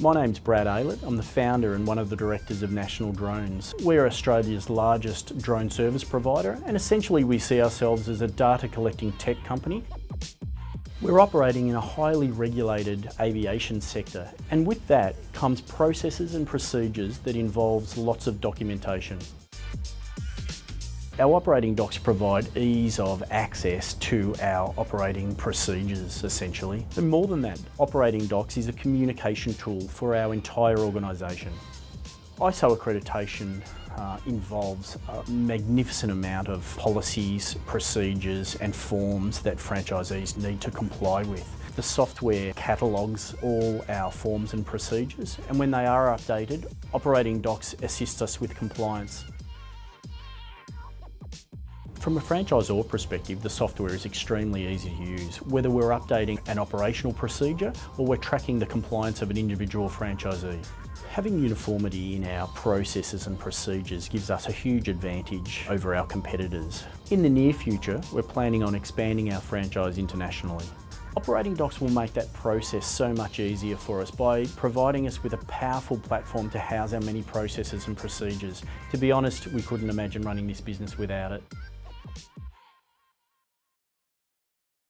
My name's Brad Aylett. I'm the founder and one of the directors of National Drones. We're Australia's largest drone service provider, and essentially we see ourselves as a data collecting tech company. We're operating in a highly regulated aviation sector, and with that comes processes and procedures that involves lots of documentation. Our operating docs provide ease of access to our operating procedures, essentially. And more than that, operating docs is a communication tool for our entire organisation. ISO accreditation involves a magnificent amount of policies, procedures and forms that franchisees need to comply with. The software catalogues all our forms and procedures, and when they are updated, operating docs assist us with compliance. From a franchisor perspective, the software is extremely easy to use, whether we're updating an operational procedure or we're tracking the compliance of an individual franchisee. Having uniformity in our processes and procedures gives us a huge advantage over our competitors. In the near future, we're planning on expanding our franchise internationally. Operating docs will make that process so much easier for us by providing us with a powerful platform to house our many processes and procedures. To be honest, we couldn't imagine running this business without it.